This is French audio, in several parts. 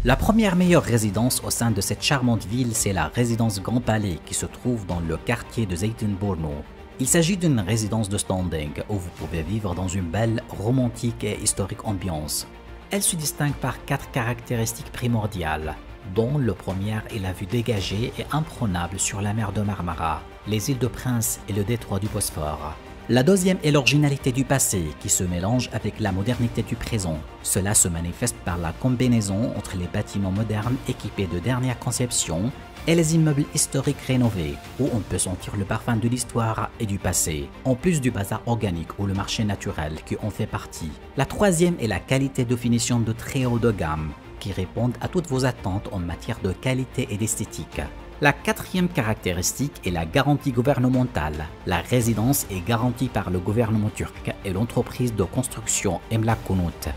La première meilleure résidence au sein de cette charmante ville, c'est la résidence Grand Palais qui se trouve dans le quartier de Zeytinburnu. Il s'agit d'une résidence de standing où vous pouvez vivre dans une belle, romantique et historique ambiance. Elle se distingue par 4 caractéristiques primordiales, dont le premier est la vue dégagée et imprenable sur la mer de Marmara, les îles de Prince et le détroit du Bosphore. La deuxième est l'originalité du passé qui se mélange avec la modernité du présent. Cela se manifeste par la combinaison entre les bâtiments modernes équipés de dernière conception et les immeubles historiques rénovés, où on peut sentir le parfum de l'histoire et du passé, en plus du bazar organique ou le marché naturel qui en fait partie. La troisième est la qualité de finition de très haut de gamme, qui répondent à toutes vos attentes en matière de qualité et d'esthétique. La quatrième caractéristique est la garantie gouvernementale. La résidence est garantie par le gouvernement turc et l'entreprise de construction Emlak Konut.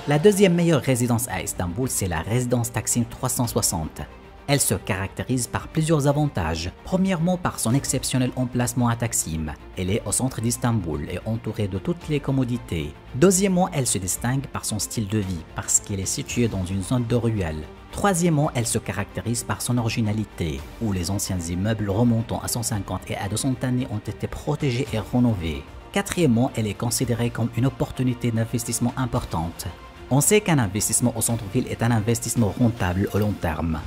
La deuxième meilleure résidence à Istanbul, c'est la résidence Taksim 360. Elle se caractérise par plusieurs avantages. Premièrement, par son exceptionnel emplacement à Taksim. Elle est au centre d'Istanbul et entourée de toutes les commodités. Deuxièmement, elle se distingue par son style de vie, parce qu'elle est située dans une zone de ruelle. Troisièmement, elle se caractérise par son originalité, où les anciens immeubles remontant à 150 et à 200 années ont été protégés et rénovés. Quatrièmement, elle est considérée comme une opportunité d'investissement importante. On sait qu'un investissement au centre-ville est un investissement rentable au long terme.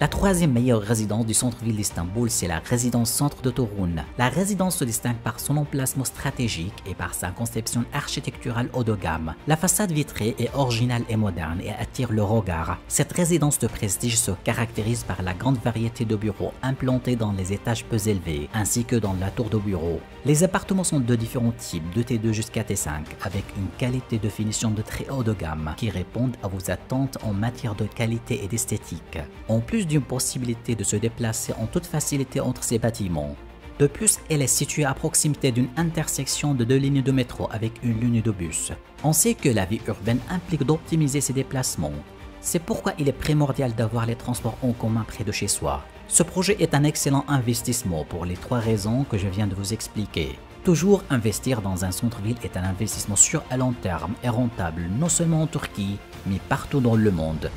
La troisième meilleure résidence du centre-ville d'Istanbul, c'est la résidence centre de Torun. La résidence se distingue par son emplacement stratégique et par sa conception architecturale haut de gamme. La façade vitrée est originale et moderne et attire le regard. Cette résidence de prestige se caractérise par la grande variété de bureaux implantés dans les étages peu élevés, ainsi que dans la tour de bureau. Les appartements sont de différents types, de T2 jusqu'à T5, avec une qualité de finition de très haut de gamme qui répondent à vos attentes en matière de qualité et d'esthétique. En plus d'une possibilité de se déplacer en toute facilité entre ces bâtiments. De plus, elle est située à proximité d'une intersection de 2 lignes de métro avec une ligne de bus. On sait que la vie urbaine implique d'optimiser ses déplacements. C'est pourquoi il est primordial d'avoir les transports en commun près de chez soi. Ce projet est un excellent investissement pour les 3 raisons que je viens de vous expliquer. Toujours investir dans un centre-ville est un investissement sûr à long terme et rentable non seulement en Turquie, mais partout dans le monde.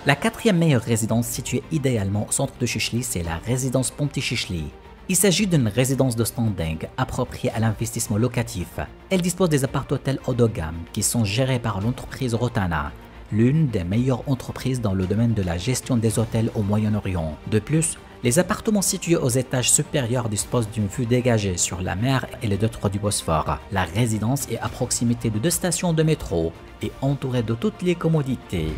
La quatrième meilleure résidence située idéalement au centre de Şişli, c'est la résidence Ponti Şişli. Il s'agit d'une résidence de standing appropriée à l'investissement locatif. Elle dispose des appart-hôtels haut de gamme qui sont gérés par l'entreprise Rotana, l'une des meilleures entreprises dans le domaine de la gestion des hôtels au Moyen-Orient. De plus, les appartements situés aux étages supérieurs disposent d'une vue dégagée sur la mer et le détroit du Bosphore. La résidence est à proximité de 2 stations de métro et entourée de toutes les commodités.